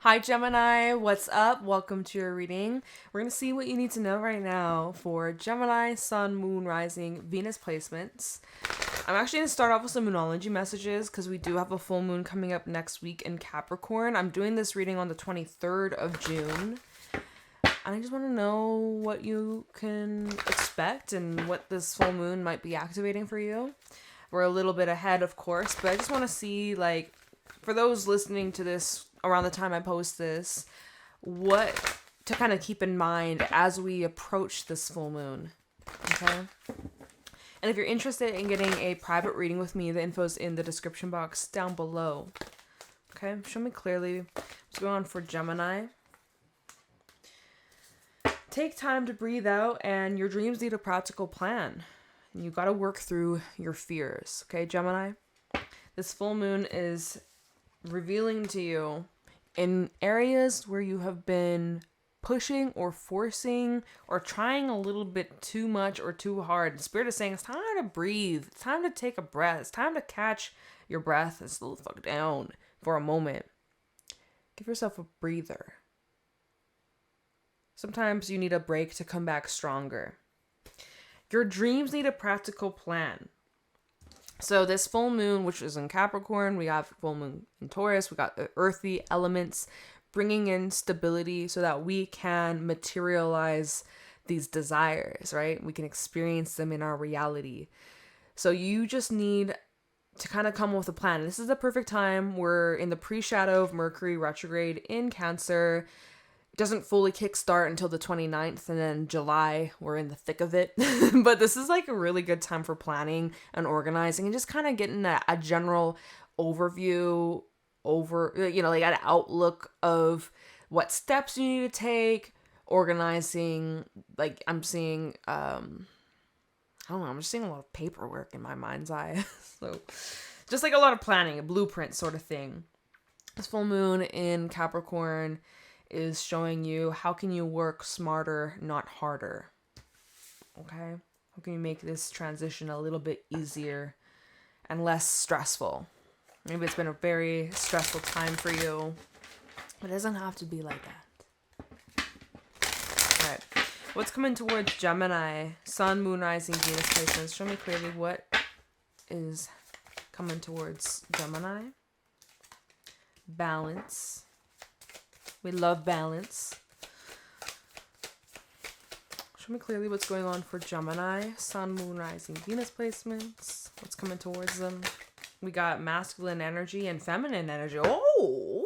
Hi Gemini, what's up? Welcome to your reading. We're going to see what you need to know right now for Gemini, Sun, Moon, Rising, Venus placements. I'm actually going to start off with some Moonology messages because we do have a full moon coming up next week in Capricorn. I'm doing this reading on the 23rd of June. I just want to know what you can expect and what this full moon might be activating for you. We're a little bit ahead, of course, but I just want to see, like, for those listening to this around the time I post this, what to kind of keep in mind as we approach this full moon. Okay? And if you're interested in getting a private reading with me, the info's in the description box down below. Okay? Show me clearly what's going on for Gemini. Take time to breathe out, and your dreams need a practical plan. And you got to work through your fears. Okay, Gemini? This full moon is revealing to you in areas where you have been pushing or forcing or trying a little bit too much or too hard. The Spirit is saying it's time to breathe. It's time to take a breath. It's time to catch your breath and slow the fuck down for a moment. Give yourself a breather. Sometimes you need a break to come back stronger. Your dreams need a practical plan. So this full moon, which is in Capricorn, we have full moon in Taurus, we got the earthy elements bringing in stability so that we can materialize these desires, right? We can experience them in our reality. So you just need to kind of come up with a plan. This is the perfect time. We're in the pre-shadow of Mercury retrograde in Cancer. It doesn't fully kickstart until the 29th, and then July, we're in the thick of it. But this is like a really good time for planning and organizing and just kind of getting a general overview over, like an outlook of what steps you need to take, organizing. Like I'm seeing, I don't know, I'm just seeing a lot of paperwork in my mind's eye. So just like a lot of planning, a blueprint sort of thing. This full moon in Capricorn is showing you how can you work smarter, not harder. Okay? How can you make this transition a little bit easier and less stressful? Maybe it's been a very stressful time for you. It doesn't have to be like that. All right. What's coming towards Gemini? Sun, Moon, Rising, Venus placements. Show me clearly what is coming towards Gemini. Balance. We love balance. Show me clearly what's going on for Gemini. Sun, Moon, Rising, Venus placements. What's coming towards them? We got masculine energy and feminine energy. Oh,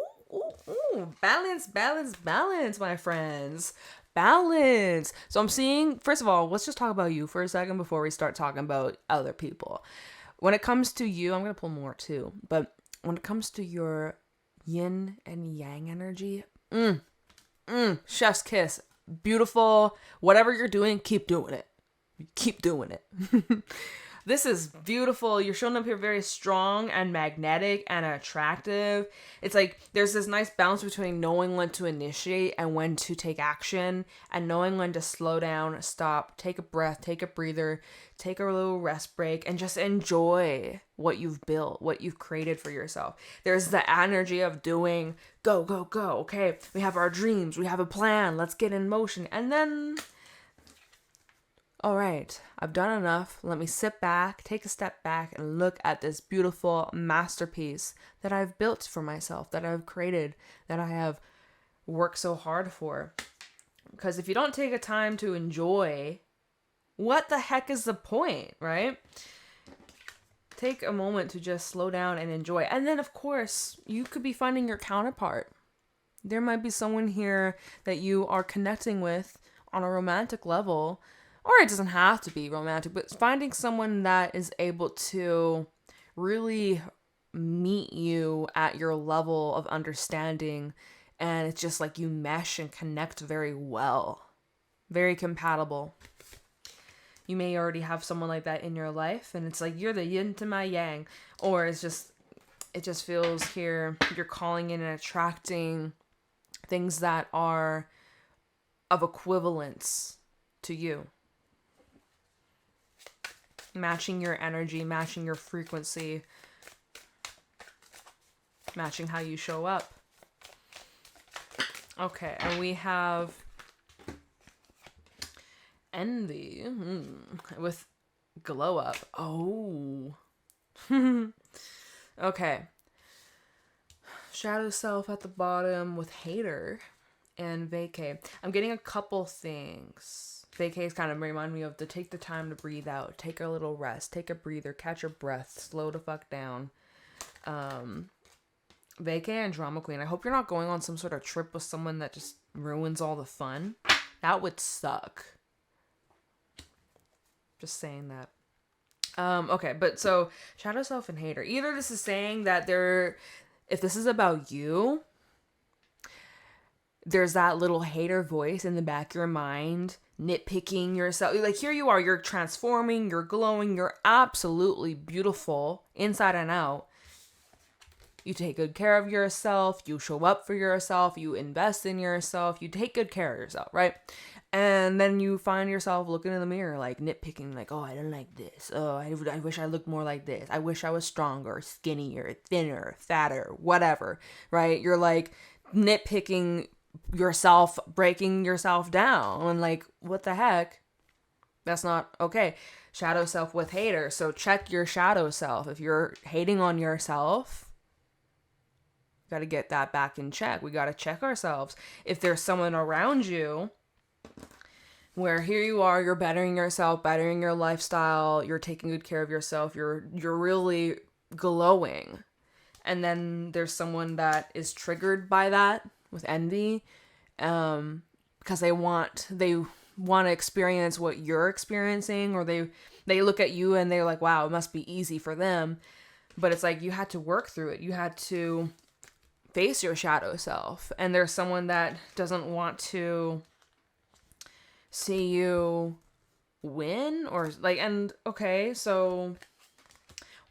balance, balance, balance, my friends. Balance. So I'm seeing, first of all, let's just talk about you for a second before we start talking about other people. When it comes to you, I'm going to pull more too, but when it comes to your yin and yang energy, chef's kiss. Beautiful. Whatever you're doing, keep doing it. Keep doing it. This is beautiful. You're showing up here very strong and magnetic and attractive. It's like there's this nice balance between knowing when to initiate and when to take action, and knowing when to slow down, stop, take a breath, take a breather, take a little rest break, and just enjoy what you've built, what you've created for yourself. There's the energy of doing, go, go, go. Okay, we have our dreams. We have a plan. Let's get in motion. And then, all right, I've done enough. Let me sit back, take a step back, and look at this beautiful masterpiece that I've built for myself, that I've created, that I have worked so hard for. Because if you don't take a time to enjoy, what the heck is the point, right? Take a moment to just slow down and enjoy. And then, of course, you could be finding your counterpart. There might be someone here that you are connecting with on a romantic level, or it doesn't have to be romantic, but finding someone that is able to really meet you at your level of understanding, and it's just like you mesh and connect very well. Very compatible. You may already have someone like that in your life, and it's like you're the yin to my yang, or it just feels here you're calling in and attracting things that are of equivalence to you. Matching your energy, matching your frequency, matching how you show up. Okay, and we have envy with glow up. Oh. Okay. Shadow self at the bottom with hater and vacay. I'm getting a couple things. Vacay kind of remind me of to take the time to breathe out, take a little rest, take a breather, catch your breath, slow the fuck down. Vacay and drama queen. I hope you're not going on some sort of trip with someone that just ruins all the fun. That would suck. Just saying that. Okay, but so shadow self and hater. Either this is saying that if this is about you, there's that little hater voice in the back of your mind, nitpicking yourself. Like, here you are, you're transforming, you're glowing, you're absolutely beautiful inside and out. You take good care of yourself, you show up for yourself, you invest in yourself, you take good care of yourself, right? And then you find yourself looking in the mirror, like nitpicking, like, oh, I don't like this. Oh, I wish I looked more like this. I wish I was stronger, skinnier, thinner, fatter, whatever, right? You're like nitpicking yourself, breaking yourself down. And like, what the heck? That's not okay. Shadow self with hater. So check your shadow self. If you're hating on yourself, got to get that back in check. We got to check ourselves. If there's someone around you where here you are, you're bettering yourself, bettering your lifestyle, you're taking good care of yourself, you're really glowing. And then there's someone that is triggered by that with envy, because they want to experience what you're experiencing, or they look at you and they're like, wow, it must be easy for them. But it's like, you had to work through it. You had to face your shadow self. And there's someone that doesn't want to see you win, or like, and okay, so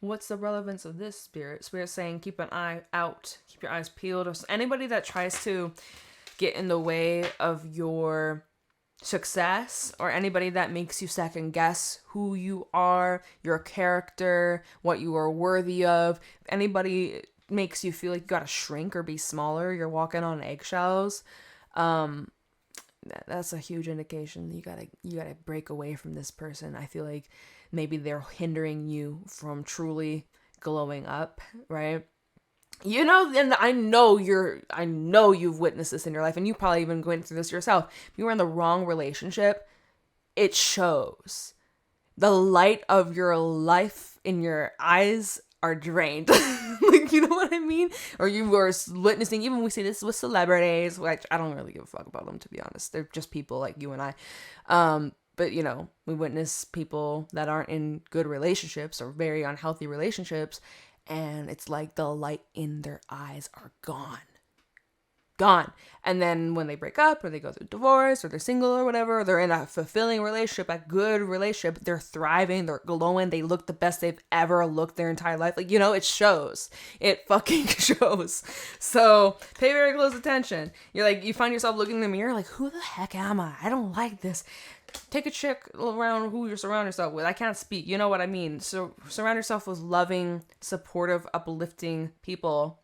what's the relevance of this, Spirit? Spirit saying keep an eye out, keep your eyes peeled. Or anybody that tries to get in the way of your success, or anybody that makes you second guess who you are, your character, what you are worthy of. If anybody makes you feel like you gotta shrink or be smaller, you're walking on eggshells, that's a huge indication you gotta break away from this person. I feel like maybe they're hindering you from truly glowing up, right? You know, and I know you've witnessed this in your life, and you probably even went through this yourself. If you were in the wrong relationship, it shows. The light of your life in your eyes are drained. Like, you know what I mean? Or you were witnessing, even we see this with celebrities, which I don't really give a fuck about them, to be honest. They're just people like you and I. But, you know, we witness people that aren't in good relationships or very unhealthy relationships, and it's like the light in their eyes are gone. And then when they break up, or they go through divorce, or they're single or whatever, or they're in a fulfilling relationship, a good relationship, they're thriving, they're glowing, they look the best they've ever looked their entire life. Like, you know, it shows. It fucking shows. So pay very close attention. You're like, you find yourself looking in the mirror like, who the heck am I? I don't like this. Take a check around who you surround yourself with. I can't speak. You know what I mean? So surround yourself with loving, supportive, uplifting people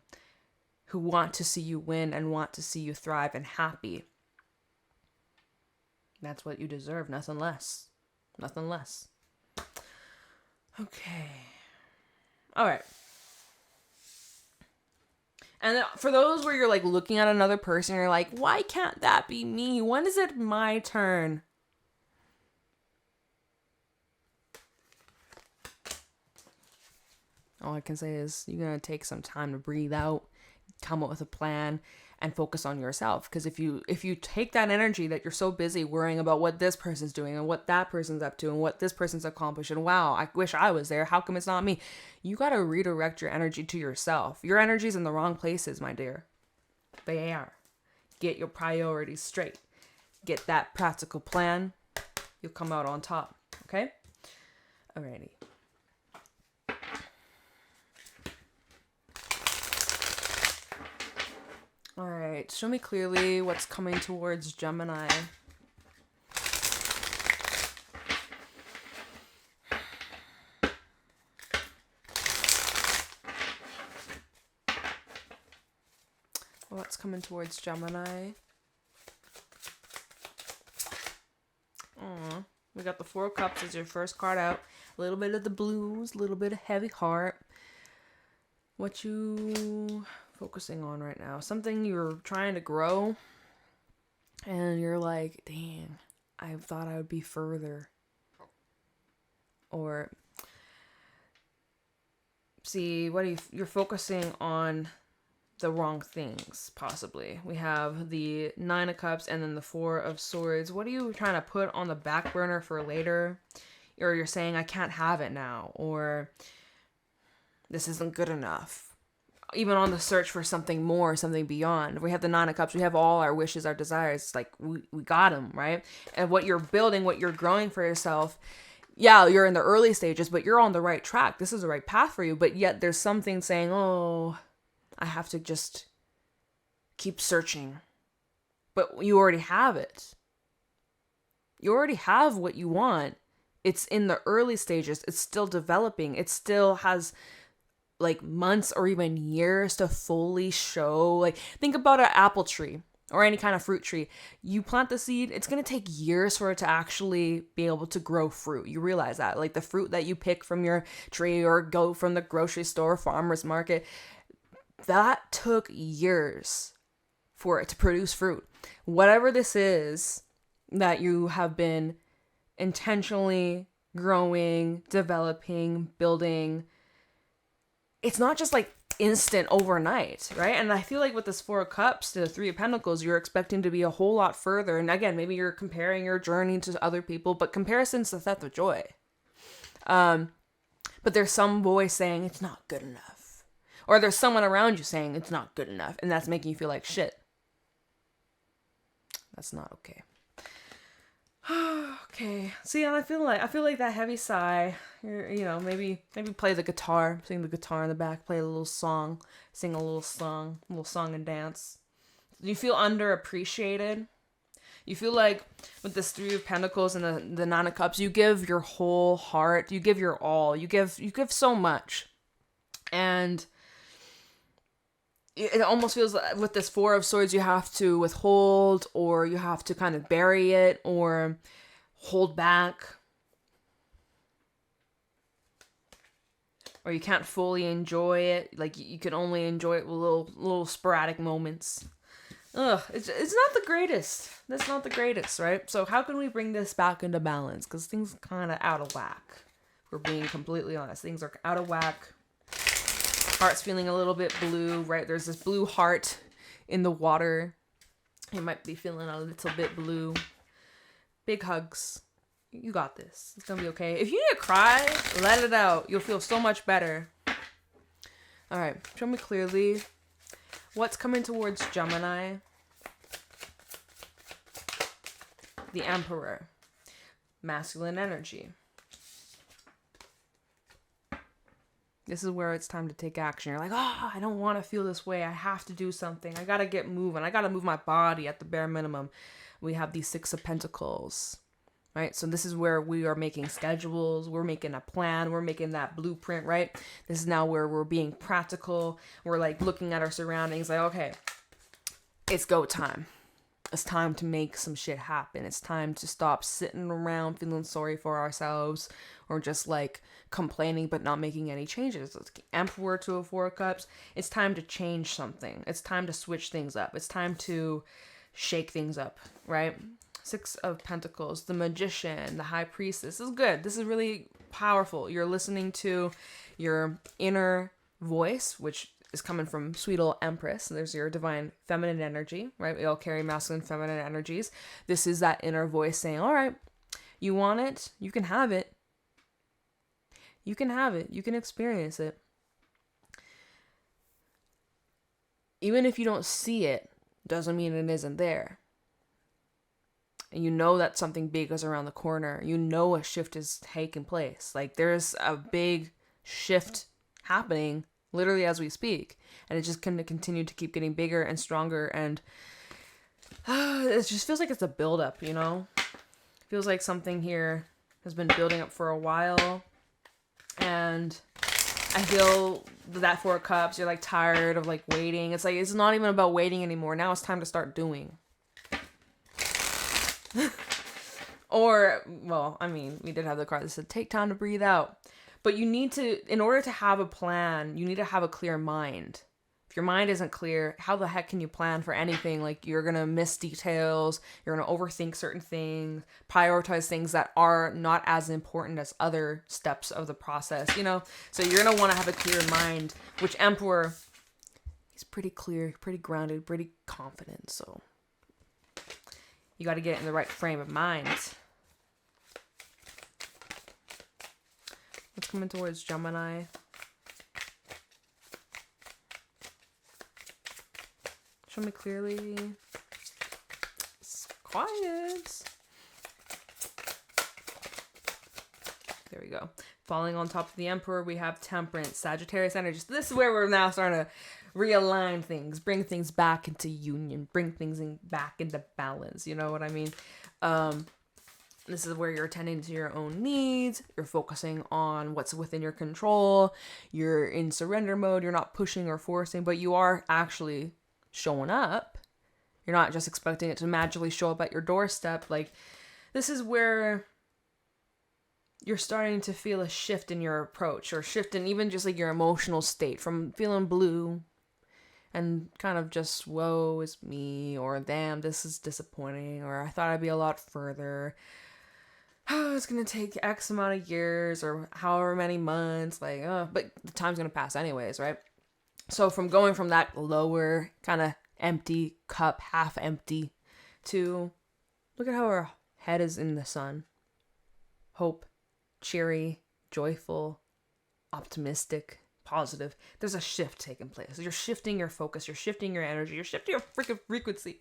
who want to see you win and want to see you thrive and happy. That's what you deserve. Nothing less. Nothing less. Okay. All right. And for those where you're like looking at another person, you're like, why can't that be me? When is it my turn? All I can say is you're going to take some time to breathe out, come up with a plan, and focus on yourself. Because if you take that energy that you're so busy worrying about what this person's doing and what that person's up to and what this person's accomplished, and wow, I wish I was there, how come it's not me? You got to redirect your energy to yourself. Your energy's in the wrong places, my dear. They are. Get your priorities straight. Get that practical plan. You'll come out on top. Okay? Alrighty. All right, show me clearly what's coming towards Gemini. What's coming towards Gemini? We got the Four of Cups as your first card out. A little bit of the blues, a little bit of heavy heart. What you focusing on right now? Something you're trying to grow. And you're like, dang, I thought I would be further. Or, see, you're focusing on the wrong things, possibly. We have the Nine of Cups and then the Four of Swords. What are you trying to put on the back burner for later? Or you're saying, I can't have it now. Or, this isn't good enough. Even on the search for something more, something beyond. We have the Nine of Cups. We have all our wishes, our desires. It's like, we got them, right? And what you're building, what you're growing for yourself, yeah, you're in the early stages, but you're on the right track. This is the right path for you. But yet there's something saying, oh, I have to just keep searching. But you already have it. You already have what you want. It's in the early stages. It's still developing. It still has like months or even years to fully show. Like, think about an apple tree or any kind of fruit tree. You plant the seed, it's going to take years for it to actually be able to grow fruit. You realize that? Like the fruit that you pick from your tree or go from the grocery store, farmer's market, that took years for it to produce fruit. Whatever this is that you have been intentionally growing, developing, building, it's not just like instant overnight, right? And I feel like with this Four of Cups to the Three of Pentacles, you're expecting to be a whole lot further. And again, maybe you're comparing your journey to other people, but comparison's the theft of joy. But there's some voice saying it's not good enough. Or there's someone around you saying it's not good enough, and that's making you feel like shit. That's not okay. Okay. See, and I feel like that heavy sigh. Maybe play the guitar, sing the guitar in the back, play a little song, sing a little song and dance. You feel underappreciated. You feel like with this Three of Pentacles and the Nine of Cups, you give your whole heart, you give your all, you give so much, and it almost feels like with this Four of Swords, you have to withhold, or you have to kind of bury it, or hold back. Or you can't fully enjoy it. Like, you can only enjoy it with little sporadic moments. It's not the greatest. That's not the greatest, right? So how can we bring this back into balance? Because things are kind of out of whack. If we're being completely honest. Things are out of whack. Heart's feeling a little bit blue, right? There's this blue heart in the water. You might be feeling a little bit blue. Big hugs. You got this. It's gonna be okay. If you need to cry, let it out. You'll feel so much better. All right, show me clearly what's coming towards Gemini. The Emperor. Masculine energy. This is where it's time to take action. You're like, oh, I don't want to feel this way. I have to do something. I got to get moving. I got to move my body at the bare minimum. We have the Six of Pentacles, right? So this is where we are making schedules. We're making a plan. We're making that blueprint, right? This is now where we're being practical. We're like looking at our surroundings like, okay, it's go time. It's time to make some shit happen. It's time to stop sitting around feeling sorry for ourselves or just like complaining but not making any changes. It's Emperor to a Four of Cups. It's time to change something. It's time to switch things up. It's time to shake things up, right? Six of Pentacles, the Magician, the High Priestess. This is good. This is really powerful. You're listening to your inner voice, which is coming from sweet old Empress. And there's your divine feminine energy, right? We all carry masculine, feminine energies. This is that inner voice saying, all right, you want it, you can have it. You can have it. You can experience it. Even if you don't see it, doesn't mean it isn't there. And you know that something big is around the corner. You know a shift is taking place. Like, there's a big shift happening literally as we speak. And it just can continue to keep getting bigger and stronger. And it just feels like it's a buildup, you know? It feels like something here has been building up for a while. And I feel that Four of Cups, you're like tired of like waiting. It's like, it's not even about waiting anymore. Now it's time to start doing. Or, well, I mean, we did have the card that said, take time to breathe out. But you need to, in order to have a plan, you need to have a clear mind. If your mind isn't clear, how the heck can you plan for anything? Like, you're going to miss details, you're going to overthink certain things, prioritize things that are not as important as other steps of the process, you know? So you're going to want to have a clear mind, which Emperor, he's pretty clear, pretty grounded, pretty confident, so you got to get in the right frame of mind. What's coming towards Gemini? Show me clearly. It's quiet. There we go. Falling on top of the Emperor, we have Temperance, Sagittarius energy. So this is where we're now starting to realign things, bring things back into union, bring things back into balance. You know what I mean? This is where you're attending to your own needs. You're focusing on what's within your control. You're in surrender mode. You're not pushing or forcing, but you are actually showing up. You're not just expecting it to magically show up at your doorstep. Like, this is where you're starting to feel a shift in your approach, or shift in even just like your emotional state, from feeling blue and kind of just, woe is me, or damn, this is disappointing, or I thought I'd be a lot further. Oh, it's gonna take X amount of years, or however many months, like, but the time's gonna pass anyways, right? So from going from that lower kind of empty cup, half empty, to look at how her head is in the sun. Hope, cheery, joyful, optimistic, positive. There's a shift taking place. You're shifting your focus, you're shifting your energy, you're shifting your freaking frequency.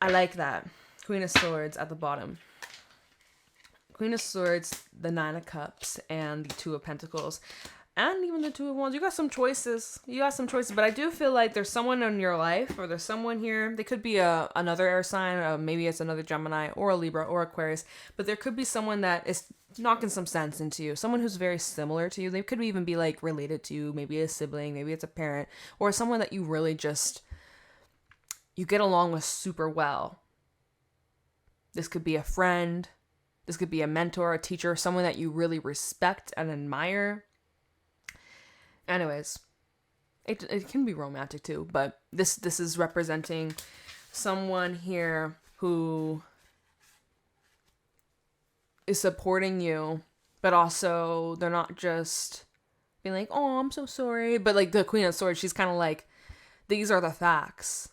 I like that. Queen of Swords at the bottom. Queen of Swords, the Nine of Cups, and the Two of Pentacles, and even the Two of Wands. You got some choices. But I do feel like there's someone in your life, or there's someone here. They could be another air sign. Maybe it's another Gemini, or a Libra, or Aquarius. But there could be someone that is knocking some sense into you. Someone who's very similar to you. They could even be like related to you. Maybe a sibling. Maybe it's a parent. Or someone that you really just, you get along with super well. This could be a friend. This could be a mentor, a teacher, someone that you really respect and admire. Anyways, it can be romantic too, but this is representing someone here who is supporting you, but also they're not just being like, oh, I'm so sorry. But like the Queen of Swords, she's kind of like, these are the facts.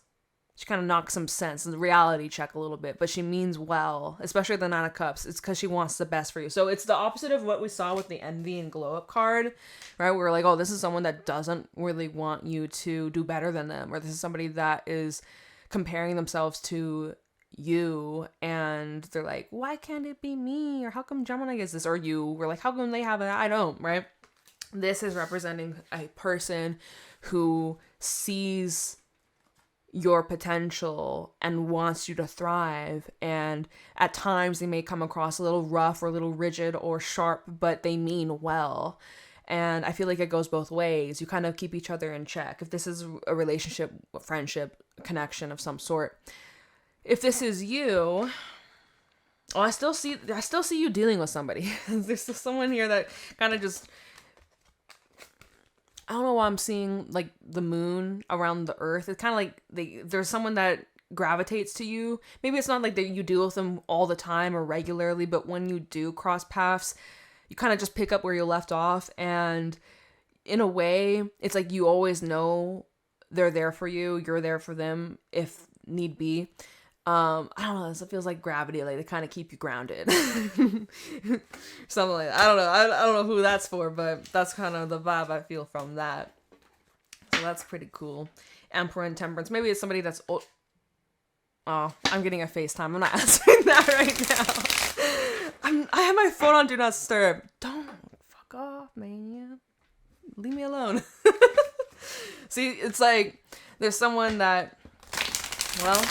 She kind of knocks some sense, the reality check a little bit, but she means well, especially the Nine of Cups. It's because she wants the best for you. So it's the opposite of what we saw with the Envy and Glow Up card, right? We're like, oh, this is someone that doesn't really want you to do better than them, or this is somebody that is comparing themselves to you, and they're like, why can't it be me? Or how come Gemini gets this? Or you were like, how come they have it? I don't, right? This is representing a person who sees your potential and wants you to thrive, and at times they may come across a little rough or a little rigid or sharp, but they mean well. And I feel like it goes both ways. You kind of keep each other in check. If this is a relationship, a friendship, a connection of some sort. If this is you, oh, I still see you dealing with somebody. There's still someone here that kind of just, I don't know why I'm seeing like the moon around the earth. It's kind of like there's someone that gravitates to you. Maybe it's not like that you deal with them all the time or regularly, but when you do cross paths, you kind of just pick up where you left off. And in a way, it's like you always know they're there for you. You're there for them if need be. I don't know, it feels like gravity, like they kind of keep you grounded. Something like that. I don't know. I don't know who that's for, but that's kind of the vibe I feel from that. So that's pretty cool. Emperor and Temperance. Maybe it's somebody that's old. Oh, I'm getting a FaceTime. I'm not answering that right now. I have my phone on Do Not Disturb. Don't fuck off, man. Leave me alone. See, it's like there's someone that, well,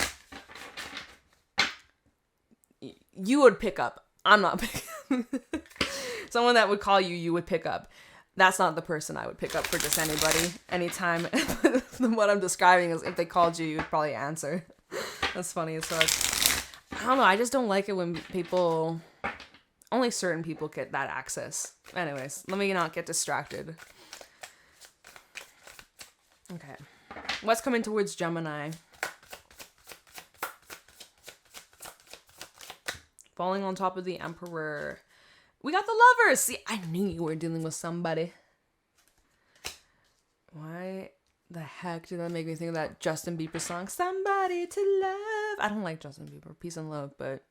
you would pick up. I'm not picking someone that would call you, you would pick up. That's not the person I would pick up for just anybody. Anytime. What I'm describing is if they called you, you'd probably answer. That's funny as fuck. I don't know. I just don't like it when people, only certain people get that access. Anyways, let me not get distracted. Okay. What's coming towards Gemini? Falling on top of the Emperor. We got the Lovers. See, I knew you were dealing with somebody. Why the heck did that make me think of that Justin Bieber song, Somebody to Love? I don't like Justin Bieber, peace and love, but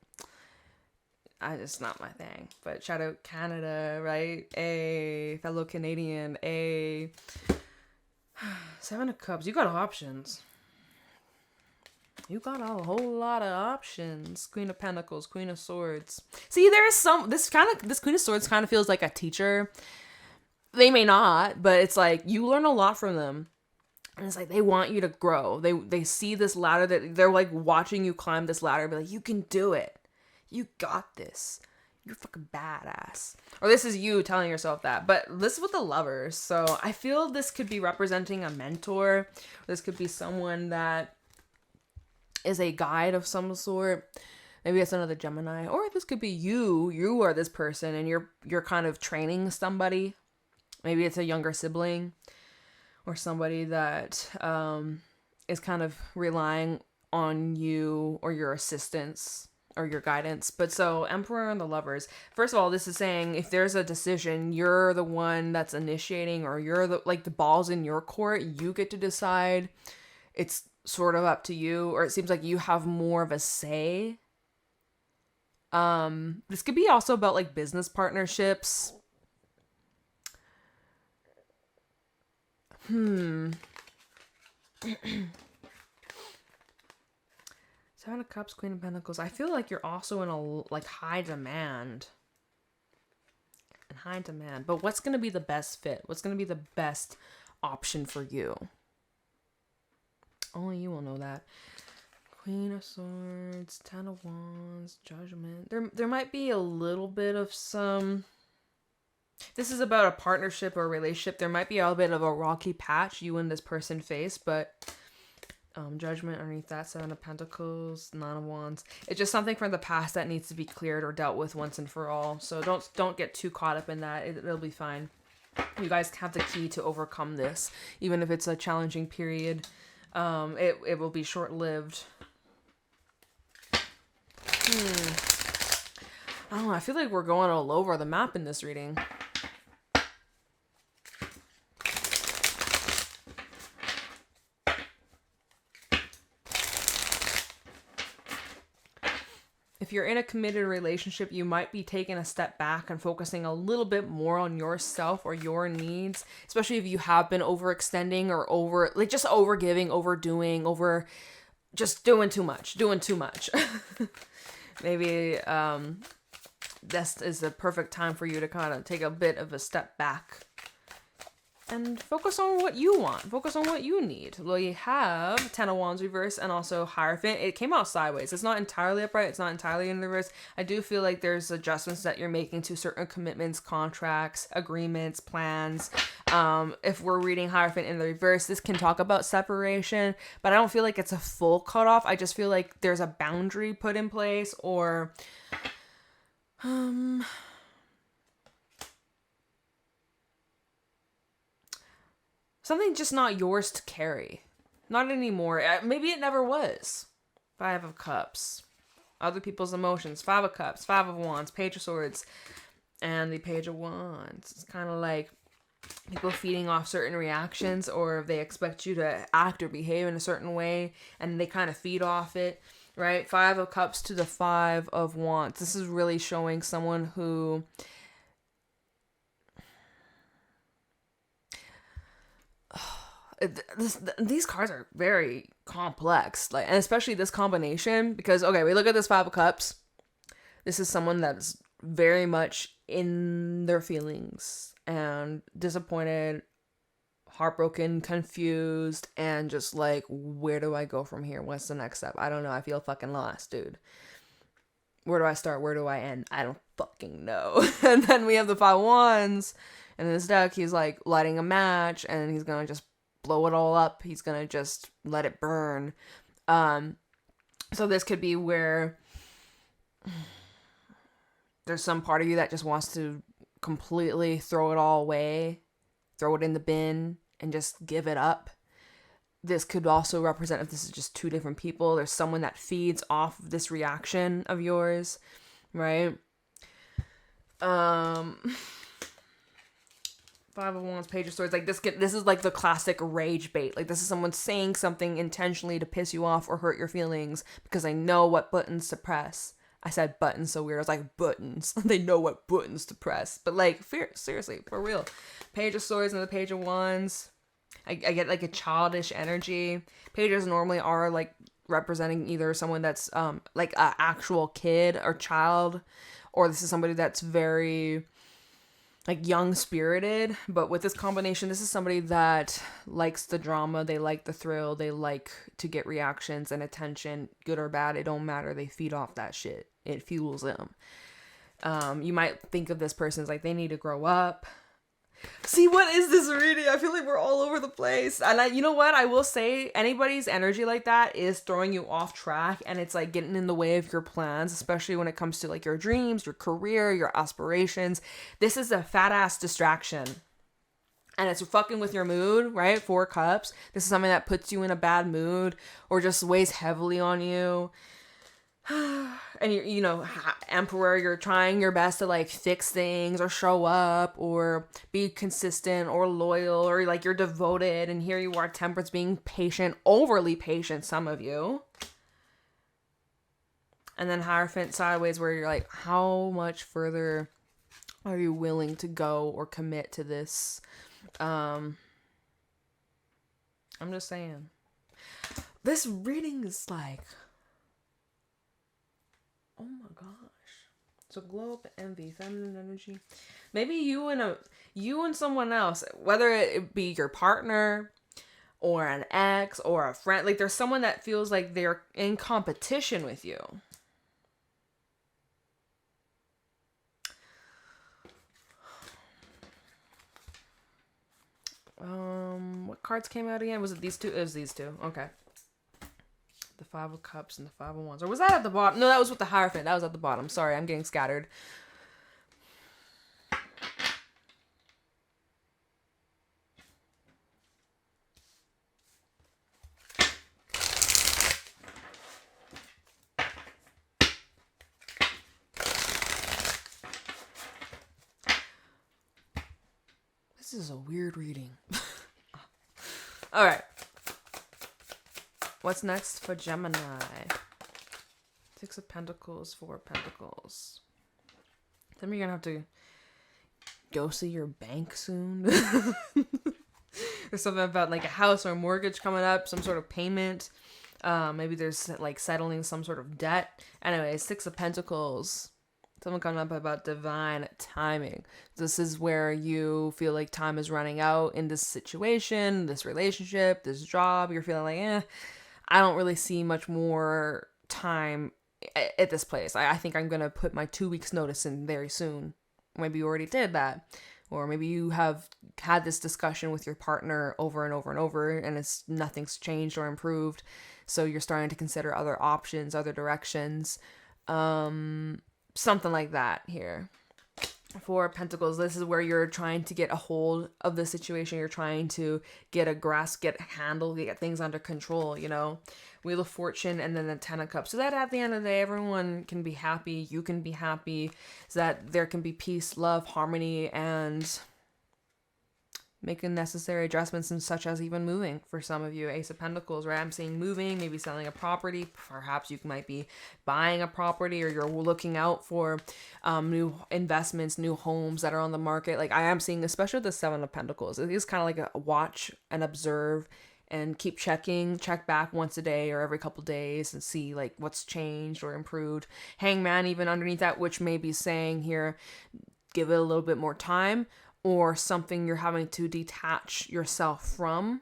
it's not my thing. But shout out Canada, right? A fellow Canadian, a Seven of Cups. You got options. You got a whole lot of options. Queen of Pentacles, Queen of Swords. See, there's this Queen of Swords kind of feels like a teacher. They may not, but it's like you learn a lot from them. And it's like they want you to grow. They see this ladder that they're like watching you climb this ladder, be like, you can do it. You got this. You're fucking badass. Or this is you telling yourself that. But this is with the Lovers. So I feel this could be representing a mentor. This could be someone that is a guide of some sort. Maybe it's another Gemini. Or this could be you. You are this person and you're kind of training somebody. Maybe it's a younger sibling. Or somebody that is kind of relying on you or your assistance or your guidance. But so Emperor and the Lovers. First of all, this is saying if there's a decision, you're the one that's initiating, or you're the ball's in your court. You get to decide. It's sort of up to you, or it seems like you have more of a say. This could be also about like business partnerships. Seven of Cups, Queen of Pentacles. I feel like you're also in a like high demand. But what's going to be the best fit? What's going to be the best option for you? Only you will know that. Queen of Swords, Ten of Wands, Judgment. There might be a little bit of some... This is about a partnership or a relationship. There might be a bit of a rocky patch you and this person face, but Judgment underneath that, Seven of Pentacles, Nine of Wands. It's just something from the past that needs to be cleared or dealt with once and for all. So don't get too caught up in that. It'll be fine. You guys have the key to overcome this, even if it's a challenging period. It will be short-lived. I don't know. I feel like we're going all over the map in this reading. If you're in a committed relationship, you might be taking a step back and focusing a little bit more on yourself or your needs, especially if you have been overextending or just overgiving, overdoing, just doing too much. Maybe this is the perfect time for you to kind of take a bit of a step back and focus on what you want. Focus on what you need. Well, you have Ten of Wands reverse and also Hierophant. It came out sideways. It's not entirely upright. It's not entirely in reverse. I do feel like there's adjustments that you're making to certain commitments, contracts, agreements, plans. If we're reading Hierophant in the reverse, this can talk about separation, but I don't feel like it's a full cutoff. I just feel like there's a boundary put in place, or something just not yours to carry. Not anymore. Maybe it never was. Five of Cups. Other people's emotions. Five of Cups. Five of Wands. Page of Swords. And the Page of Wands. It's kind of like people feeding off certain reactions, or they expect you to act or behave in a certain way, and they kind of feed off it, right? Five of Cups to the Five of Wands. This is really showing someone who... These cards are very complex, and especially this combination, because okay, we look at this Five of Cups. This is someone that's very much in their feelings and disappointed, heartbroken, confused, and just like, where do I go from here? What's the next step? I don't know. I feel fucking lost, dude. Where do I start? Where do I end? I don't fucking know. And then we have the Five of Wands, and in this deck, he's like lighting a match, and he's gonna just blow it all up. He's gonna just let it burn. So this could be where there's some part of you that just wants to completely throw it all away, throw it in the bin, and just give it up. This could also represent, if this is just two different people, there's someone that feeds off of this reaction of yours, right? Five of Wands, Page of Swords. Like this is like the classic rage bait. Like this is someone saying something intentionally to piss you off or hurt your feelings because I know what buttons to press. I said buttons so weird. I was like, buttons. They know what buttons to press. But like, seriously, for real. Page of Swords and the Page of Wands. I get like a childish energy. Pages normally are like representing either someone that's like an actual kid or child, or this is somebody that's very like young spirited. But with this combination, this is somebody that likes the drama, they like the thrill, they like to get reactions and attention, good or bad, it don't matter. They feed off that shit. It fuels them. You might think of this person as like they need to grow up. See, what is this reading? I feel like we're all over the place. And you know what? I will say anybody's energy like that is throwing you off track, and it's like getting in the way of your plans, especially when it comes to like your dreams, your career, your aspirations. This is a fat ass distraction. And it's fucking with your mood, right? 4 Cups. This is something that puts you in a bad mood or just weighs heavily on you. And you know, Emperor, you're trying your best to like fix things or show up or be consistent or loyal, or like you're devoted, and here you are, Temperance, being patient, overly patient, some of you. And then Hierophant sideways, where you're like, how much further are you willing to go or commit to this? I'm just saying, this reading is like, oh my gosh. So glow up, envy, feminine energy. Maybe you and someone else, whether it be your partner or an ex or a friend, like there's someone that feels like they're in competition with you. What cards came out again? Was it these two? It was these two. Okay. The 5 of Cups and the 5 of Wands. Or was that at the bottom? No, that was with the Hierophant. That was at the bottom. Sorry, I'm getting scattered. This is a weird reading. All right. What's next for Gemini? 6 of Pentacles, 4 of Pentacles. Then you're gonna have to go see your bank soon. There's something about like a house or a mortgage coming up, some sort of payment. Maybe there's like settling some sort of debt. Anyway, 6 of Pentacles. Something coming up about divine timing. This is where you feel like time is running out in this situation, this relationship, this job. You're feeling like, I don't really see much more time at this place. I think I'm going to put my 2 weeks notice in very soon. Maybe you already did that. Or maybe you have had this discussion with your partner over and over and over, and nothing's changed or improved. So you're starting to consider other options, other directions. Something like that here. 4 Pentacles, this is where you're trying to get a hold of the situation. You're trying to get a grasp, get a handle, get things under control, you know. Wheel of Fortune, and then the 10 of Cups. So that at the end of the day, everyone can be happy. You can be happy. So that there can be peace, love, harmony, and making necessary adjustments, and such as even moving for some of you. Ace of Pentacles, right? I'm seeing moving, maybe selling a property. Perhaps you might be buying a property, or you're looking out for new investments, new homes that are on the market. Like I am seeing, especially the 7 of Pentacles. It is kind of like a watch and observe and keep check back once a day or every couple days and see like what's changed or improved. Hangman even underneath that, which may be saying here, give it a little bit more time, or something you're having to detach yourself from,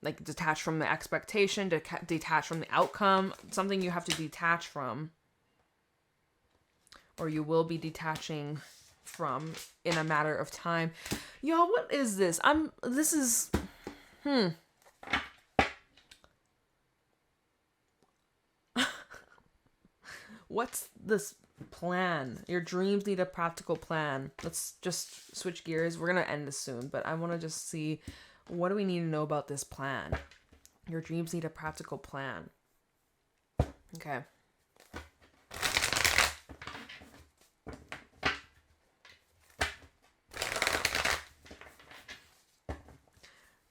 like detach from the expectation, detach from the outcome, something you have to detach from, or you will be detaching from in a matter of time. Y'all, what is this? What's this plan? Your dreams need a practical plan. Let's just switch gears. We're going to end this soon, but I want to just see, what do we need to know about this plan? Your dreams need a practical plan. Okay.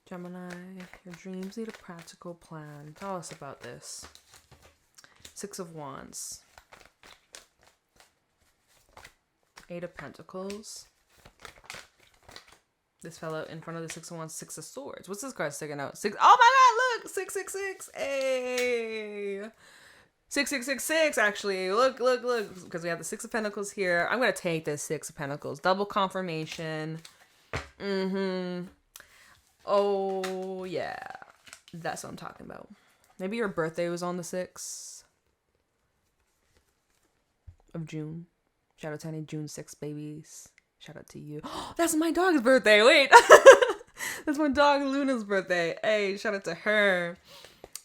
Gemini, your dreams need a practical plan. Tell us about this. Six of Wands. Eight of Pentacles. This fellow in front of the Six of Wands, Six of Swords. What's this card sticking out? Six. Oh my God, look! 666. Hey! 6666, actually. Look. Because we have the Six of Pentacles here. I'm going to take this Six of Pentacles. Double confirmation. Oh, yeah. That's what I'm talking about. Maybe your birthday was on the 6th of June. Shout out to any June 6th babies. Shout out to you. That's my dog's birthday. Wait. That's my dog Luna's birthday. Hey, shout out to her.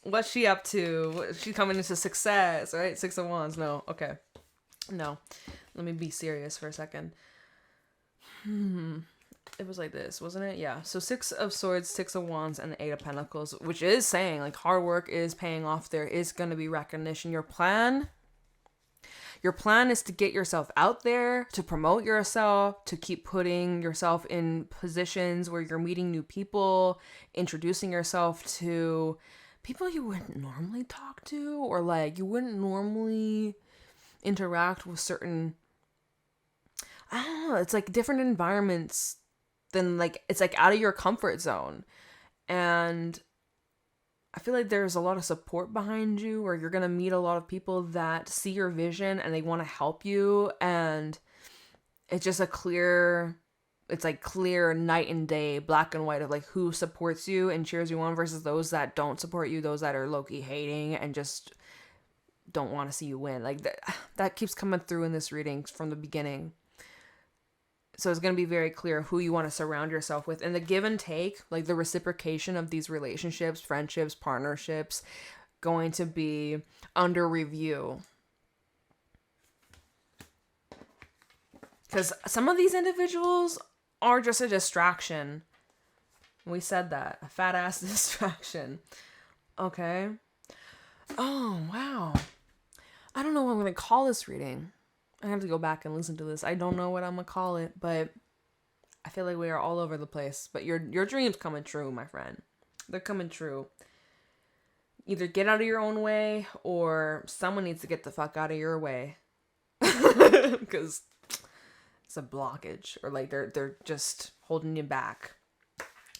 What's she up to? She's coming into success, right? Six of Wands. No. Okay. No. Let me be serious for a second. It was like this, wasn't it? Yeah. So Six of Swords, Six of Wands, and the Eight of Pentacles, which is saying like hard work is paying off. There is going to be recognition. Your plan is to get yourself out there, to promote yourself, to keep putting yourself in positions where you're meeting new people, introducing yourself to people you wouldn't normally talk to, or like you wouldn't normally interact with certain, I don't know, it's like different environments than like, it's like out of your comfort zone. And I feel like there's a lot of support behind you, or you're going to meet a lot of people that see your vision and they want to help you. And it's just it's like clear night and day, black and white of like who supports you and cheers you on versus those that don't support you, those that are low-key hating and just don't want to see you win. Like that keeps coming through in this reading from the beginning. So it's going to be very clear who you want to surround yourself with. And the give and take, like the reciprocation of these relationships, friendships, partnerships, going to be under review. Because some of these individuals are just a distraction. We said that. A fat ass distraction. Okay. Oh, wow. I don't know what I'm going to call this reading. I have to go back and listen to this. I don't know what I'm going to call it, but I feel like we are all over the place. But your dreams coming true, my friend. They're coming true. Either get out of your own way, or someone needs to get the fuck out of your way. Because it's a blockage, or like they're just holding you back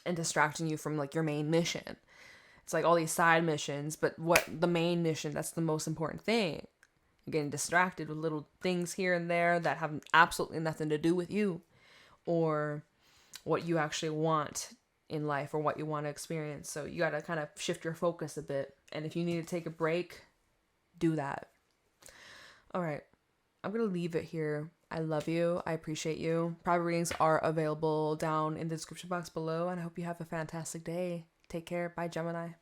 and distracting you from like your main mission. It's like all these side missions, but what the main mission, that's the most important thing. You're getting distracted with little things here and there that have absolutely nothing to do with you or what you actually want in life or what you want to experience. So you got to kind of shift your focus a bit. And if you need to take a break, do that. All right. I'm going to leave it here. I love you. I appreciate you. Private readings are available down in the description box below. And I hope you have a fantastic day. Take care. Bye, Gemini.